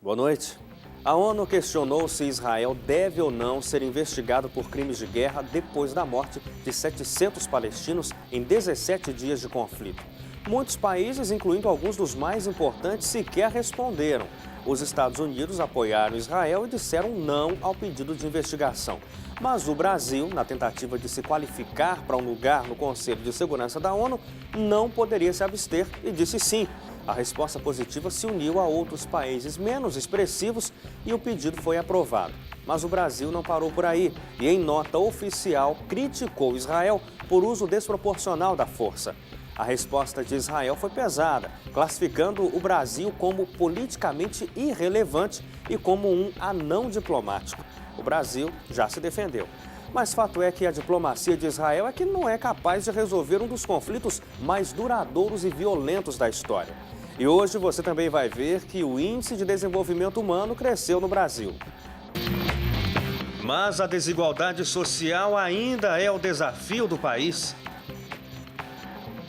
Boa noite. A ONU questionou se Israel deve ou não ser investigado por crimes de guerra depois da morte de 700 palestinos em 17 dias de conflito. Muitos países, incluindo alguns dos mais importantes, sequer responderam. Os Estados Unidos apoiaram Israel e disseram não ao pedido de investigação. Mas o Brasil, na tentativa de se qualificar para um lugar no Conselho de Segurança da ONU, não poderia se abster e disse sim. A resposta positiva se uniu a outros países menos expressivos e o pedido foi aprovado. Mas o Brasil não parou por aí e, em nota oficial, criticou Israel por uso desproporcional da força. A resposta de Israel foi pesada, classificando o Brasil como politicamente irrelevante e como um anão diplomático. O Brasil já se defendeu. Mas fato é que a diplomacia de Israel é que não é capaz de resolver um dos conflitos mais duradouros e violentos da história. E hoje você também vai ver que o Índice de Desenvolvimento Humano cresceu no Brasil. Mas a desigualdade social ainda é o desafio do país.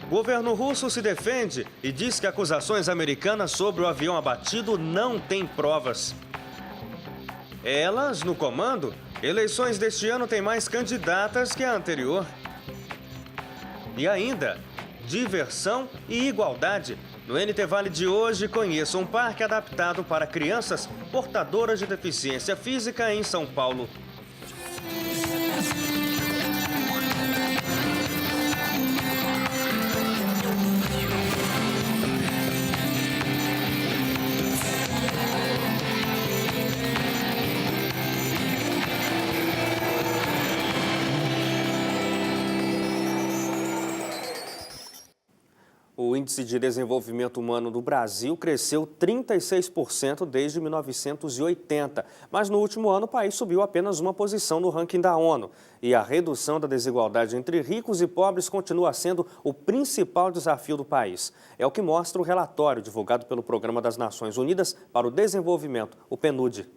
O governo russo se defende e diz que acusações americanas sobre o avião abatido não têm provas. Elas, no comando, eleições deste ano têm mais candidatas que a anterior. E ainda, diversão e igualdade. No NT Vale de hoje, conheça um parque adaptado para crianças portadoras de deficiência física em São Paulo. O Índice de Desenvolvimento Humano do Brasil cresceu 36% desde 1980, mas no último ano o país subiu apenas uma posição no ranking da ONU. E a redução da desigualdade entre ricos e pobres continua sendo o principal desafio do país. É o que mostra o relatório divulgado pelo Programa das Nações Unidas para o Desenvolvimento, o PNUD.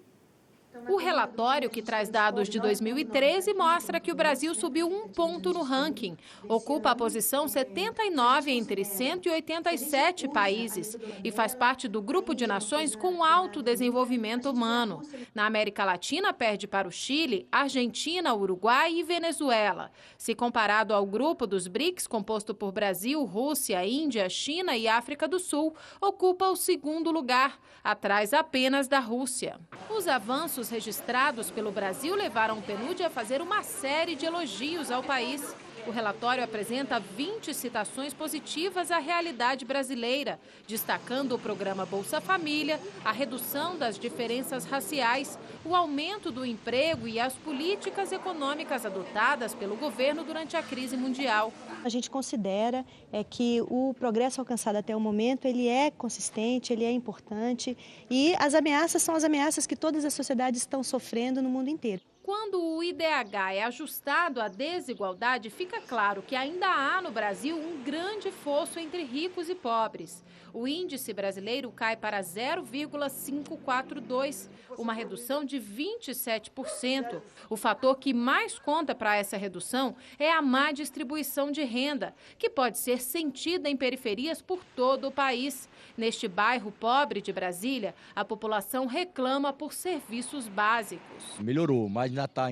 O relatório, que traz dados de 2013, mostra que o Brasil subiu 1 ponto no ranking. Ocupa a posição 79 entre 187 países e faz parte do grupo de nações com alto desenvolvimento humano. Na América Latina, perde para o Chile, Argentina, Uruguai e Venezuela. Se comparado ao grupo dos BRICS, composto por Brasil, Rússia, Índia, China e África do Sul, ocupa o segundo lugar, atrás apenas da Rússia. Os avanços registrados pelo Brasil levaram o PNUD a fazer uma série de elogios ao país. O relatório apresenta 20 citações positivas à realidade brasileira, destacando o programa Bolsa Família, a redução das diferenças raciais, o aumento do emprego e as políticas econômicas adotadas pelo governo durante a crise mundial. A gente considera que o progresso alcançado até o momento ele é consistente, ele é importante e as ameaças são as ameaças que todas as sociedades estão sofrendo no mundo inteiro. Quando o IDH é ajustado à desigualdade, fica claro que ainda há no Brasil um grande fosso entre ricos e pobres. O índice brasileiro cai para 0,542, uma redução de 27%. O fator que mais conta para essa redução é a má distribuição de renda, que pode ser sentida em periferias por todo o país. Neste bairro pobre de Brasília, a população reclama por serviços básicos. Melhorou, mas ainda está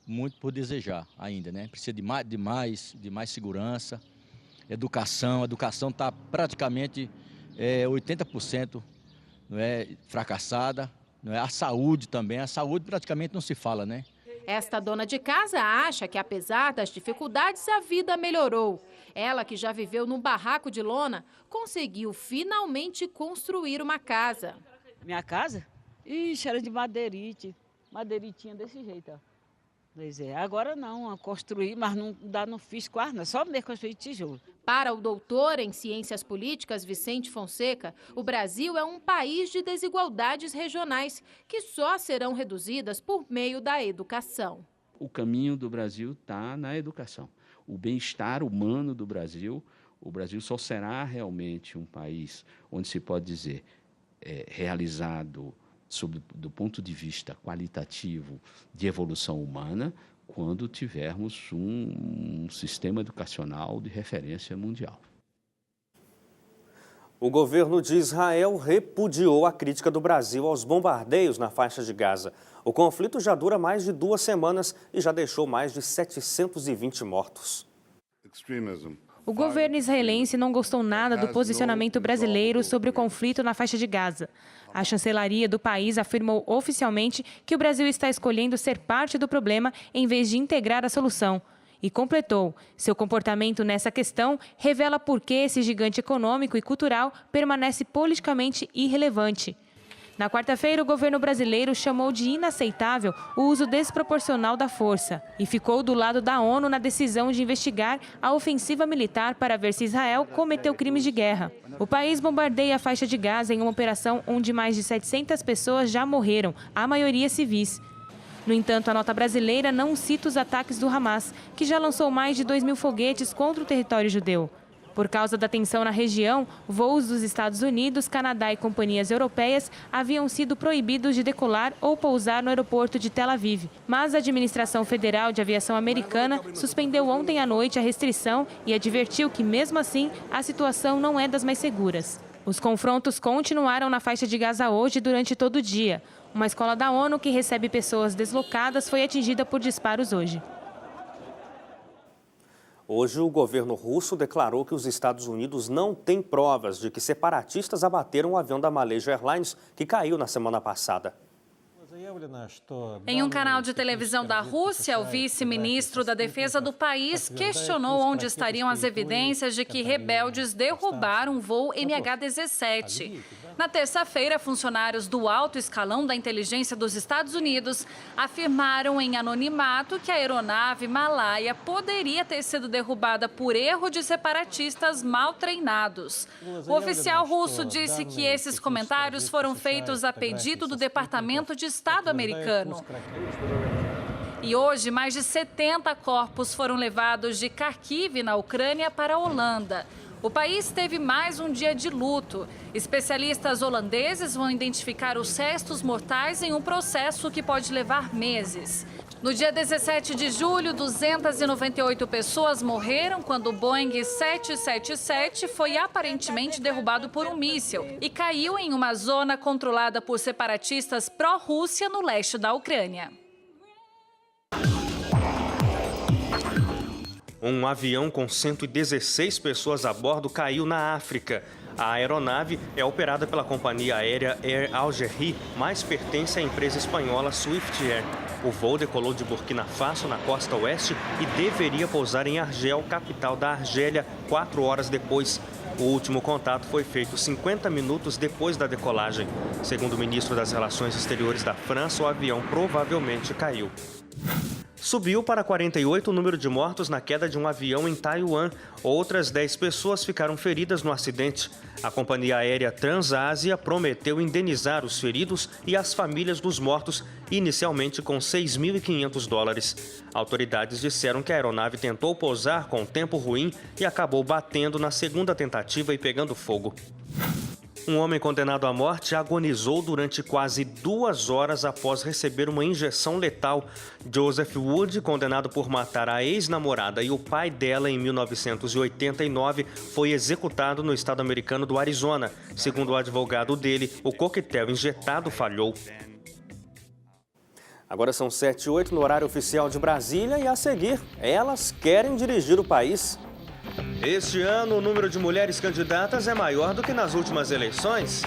muito por desejar ainda, né? Precisa de mais segurança, educação. A educação está praticamente 80% não é, fracassada. Não é? A saúde também, a saúde praticamente não se fala, né? Esta dona de casa acha que, apesar das dificuldades, a vida melhorou. Ela, que já viveu num barraco de lona, conseguiu finalmente construir uma casa. Minha casa? Ixi, era de madeiritinha desse jeito, ó. Pois é, agora não, construí, mas não fiz quase nada, só mesmo construí tijolo. Para o doutor em Ciências Políticas, Vicente Fonseca, o Brasil é um país de desigualdades regionais que só serão reduzidas por meio da educação. O caminho do Brasil está na educação. O bem-estar humano do Brasil, o Brasil só será realmente um país onde se pode dizer realizado do ponto de vista qualitativo de evolução humana, quando tivermos um sistema educacional de referência mundial. O governo de Israel repudiou a crítica do Brasil aos bombardeios na faixa de Gaza. O conflito já dura mais de 2 semanas e já deixou mais de 720 mortos. O governo israelense não gostou nada do posicionamento brasileiro sobre o conflito na faixa de Gaza. A chancelaria do país afirmou oficialmente que o Brasil está escolhendo ser parte do problema em vez de integrar a solução. E completou: seu comportamento nessa questão revela por que esse gigante econômico e cultural permanece politicamente irrelevante. Na quarta-feira, o governo brasileiro chamou de inaceitável o uso desproporcional da força e ficou do lado da ONU na decisão de investigar a ofensiva militar para ver se Israel cometeu crimes de guerra. O país bombardeia a faixa de Gaza em uma operação onde mais de 700 pessoas já morreram, a maioria civis. No entanto, a nota brasileira não cita os ataques do Hamas, que já lançou mais de 2.000 foguetes contra o território judeu. Por causa da tensão na região, voos dos Estados Unidos, Canadá e companhias europeias haviam sido proibidos de decolar ou pousar no aeroporto de Tel Aviv. Mas a Administração Federal de Aviação Americana suspendeu ontem à noite a restrição e advertiu que, mesmo assim, a situação não é das mais seguras. Os confrontos continuaram na faixa de Gaza hoje durante todo o dia. Uma escola da ONU que recebe pessoas deslocadas foi atingida por disparos hoje. Hoje, o governo russo declarou que os Estados Unidos não têm provas de que separatistas abateram o avião da Malaysia Airlines que caiu na semana passada. Em um canal de televisão da Rússia, o vice-ministro da Defesa do país questionou onde estariam as evidências de que rebeldes derrubaram um voo MH17. Na terça-feira, funcionários do alto escalão da inteligência dos Estados Unidos afirmaram em anonimato que a aeronave Malaya poderia ter sido derrubada por erro de separatistas mal treinados. O oficial russo disse que esses comentários foram feitos a pedido do Departamento de Estado americano. E hoje, mais de 70 corpos foram levados de Kharkiv, na Ucrânia, para a Holanda. O país teve mais um dia de luto. Especialistas holandeses vão identificar os restos mortais em um processo que pode levar meses. No dia 17 de julho, 298 pessoas morreram quando o Boeing 777 foi aparentemente derrubado por um míssil e caiu em uma zona controlada por separatistas pró-Rússia no leste da Ucrânia. Um avião com 116 pessoas a bordo caiu na África. A aeronave é operada pela companhia aérea Air Algérie, mas pertence à empresa espanhola Swift Air. O voo decolou de Burkina Faso, na costa oeste, e deveria pousar em Argel, capital da Argélia, 4 horas depois. O último contato foi feito 50 minutos depois da decolagem. Segundo o ministro das Relações Exteriores da França, o avião provavelmente caiu. Subiu para 48 o número de mortos na queda de um avião em Taiwan. Outras 10 pessoas ficaram feridas no acidente. A companhia aérea Transásia prometeu indenizar os feridos e as famílias dos mortos, inicialmente com $6.500. Autoridades disseram que a aeronave tentou pousar com tempo ruim e acabou batendo na segunda tentativa e pegando fogo. Um homem condenado à morte agonizou durante quase 2 horas após receber uma injeção letal. Joseph Wood, condenado por matar a ex-namorada e o pai dela em 1989, foi executado no estado americano do Arizona. Segundo o advogado dele, o coquetel injetado falhou. Agora são 7h08 no horário oficial de Brasília e, a seguir, elas querem dirigir o país. Este ano, o número de mulheres candidatas é maior do que nas últimas eleições.